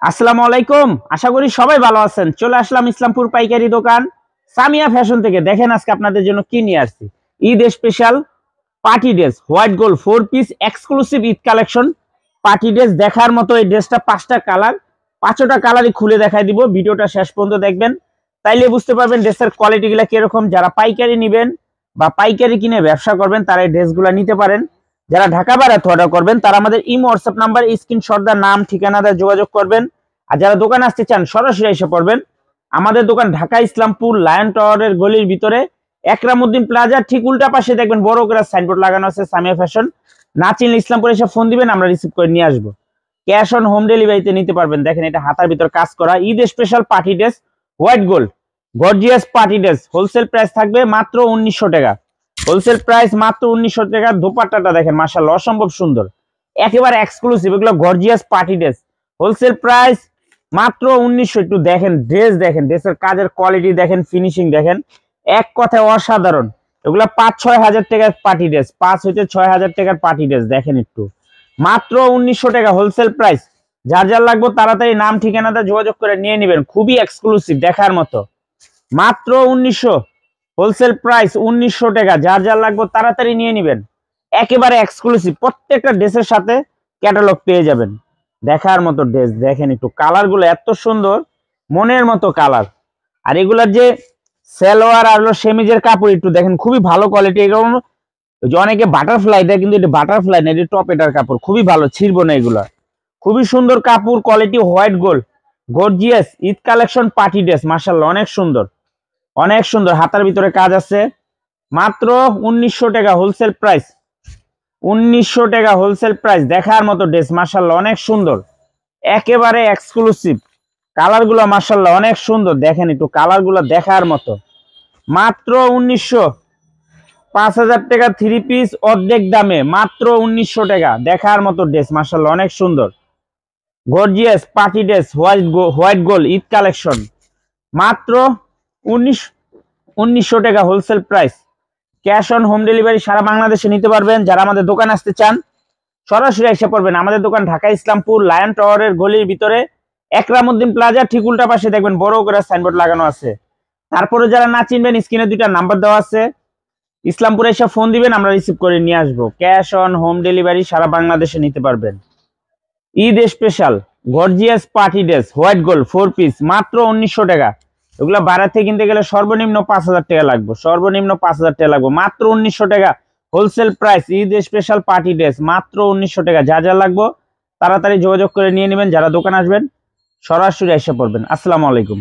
আসসালামু আলাইকুম। আশা করি সবাই ভালো আছেন। চলে আসলাম ইসলামপুর পাইকারি দোকান সামিয়া ফ্যাশন থেকে। দেখেন আজকে আপনাদের জন্য কি নিয়ে আসছি। Eid special party dress, white gold 4 piece exclusive Eid collection. Party dress দেখার মতো এই ড্রেসটা 5টা কালার, 5টা কালারই খুলে দেখাই দিব। ভিডিওটা শেষ পর্যন্ত দেখবেন, তাইলে বুঝতে পারবেন ড্রেসের কোয়ালিটিগুলো কিরকম। যারা পাইকারি নেবেন বা পাইকারি কিনে ব্যবসা করবেন তারা এই ড্রেসগুলো নিতে পারেন। যারা ঢাকা বাইরে অর্ডার করবেন তারা আমাদের ইমো হোয়াটসঅ্যাপ নাম্বার স্ক্রিনশট দা নাম ঠিকানা দিয়ে যোগাযোগ করবেন। আর যারা দোকানে আসতে চান সরাসরি এসে পড়বেন। আমাদের দোকান ঢাকা ইসলামপুর লায়ন টাওয়ারের গলির ভিতরে একরামউদ্দিন প্লাজা ঠিক উল্টা পাশে দেখবেন বড় করে সাইনবোর্ড লাগানো আছে সামিয়া ফ্যাশন। না চিনলে ইসলামপুর এসে ফোন দিবেন, আমরা রিসিভ করে নিয়ে আসবো। ক্যাশ অন হোম ডেলিভারিতে নিতে পারবেন। দেখেন এটা হাতার ভিতর কাজ করা Eid special party dress, white gold gorgeous party dress. Wholesale price থাকবে মাত্র 1900 টাকা। হোলসেল প্রাইস মাত্র 1900 টাকা। দোপাট্টাটা দেখেন মাশাআল্লাহ অসম্ভব সুন্দর, একেবারে এক্সক্লুসিভ। এগুলো gorgeous party dress. Wholesale price মাত্র 1900। একটু দেখেন ড্রেস, দেখেন ড্রেসের কাজের কোয়ালিটি দেখেন, ফিনিশিং দেখেন, এক কথায় অসাধারণ। এগুলা 5-6 হাজার টাকার পার্টি ড্রেস, 5 হইতে 6 হাজার টাকার পার্টি ড্রেস। দেখেন একটু মাত্র 1900 টাকা হোলসেল প্রাইস। যার যার লাগবে তাড়াতাড়ি নাম ঠিকানাটা যোগাযোগ করে নিয়ে নেবেন। খুবই এক্সক্লুসিভ দেখার মতো। মাত্র 1900 হোলসেল প্রাইস, 1900 টাকা। যার যার লাগবে তাড়াতাড়ি নিয়ে নেবেন। একেবারে এক্সক্লুসিভ, প্রত্যেকটা ড্রেসের সাথে ক্যাটালগ পেয়ে যাবেন। দেখার মতো ড্রেস দেখেন একটু, কালার গুলো এত সুন্দর, মনের মতো কালার। আর এগুলার যে সালোয়ার আর সেমিজের কাপড় একটু দেখেন, খুবই ভালো কোয়ালিটি। এগুলো অনেকে বাটারফ্লাই দেয়, কিন্তু এটা বাটারফ্লাই না, এটা টপ এটার কাপড়, খুবই ভালো, ছিড়বো না এগুলা। খুবই সুন্দর কাপড় quality, white gold gorgeous Eid collection party dress. মাশাআল্লাহ অনেক সুন্দর, অনেক সুন্দর। হাতার ভিতরে কাজ আছে। মাত্র 1900 টাকা হোলসেল প্রাইস, 1900 টাকা হোলসেল প্রাইস। দেখার মতো ড্রেস মাশাআল্লাহ অনেক সুন্দর, একেবারে এক্সক্লুসিভ। কালারগুলো মাশাআল্লাহ অনেক সুন্দর, দেখেন একটু কালারগুলো দেখার মতো। মাত্র 1900। 5000 টাকা 3 পিস অর্ধেক দামে, মাত্র 1900 টাকা। দেখার মতো ড্রেস মাশাআল্লাহ অনেক সুন্দর, gorgeous party dress, white gold Eid collection. মাত্র 1900 টাকা wholesale price. Cash on home delivery সারা বাংলাদেশে নিতে পারবেন। যারা আমাদের দোকান আসতে চান সরাসরি এসে পড়বেন। আমাদের দোকান ঢাকা ইসলামপুর লায়ন টাওয়ারের গলির ভিতরে একরামউদ্দিন প্লাজা ঠিক উল্টা পাশে দেখবেন বড় করে সাইনবোর্ড লাগানো আছে। তারপরে যারা না চিনবেন স্ক্রিনে 2টা নাম্বার দেওয়া আছে, ইসলামপুরে এসে ফোন দিবেন, আমরা রিসিভ করে নিয়ে আসবো। ক্যাশ অন হোম ডেলিভারি সারা বাংলাদেশে নিতে পারবেন। Eid special gorgeous party dress, white gold 4 piece, মাত্র 1900 টাকা। এগুলো বাইরে থেকে কিনতে গেলে সর্বনিম্ন 5000 টাকা লাগবে, সর্বনিম্ন 5000 টাকা লাগবে। মাত্র 1900 টাকা wholesale price. Eid special party dress মাত্র 1900 টাকা। যা যা লাগবে তাড়াতাড়ি যোগাযোগ করে নিয়ে নেবেন। যারা দোকান আসবেন সরাসরি এসে পড়বেন। আসসালামু আলাইকুম।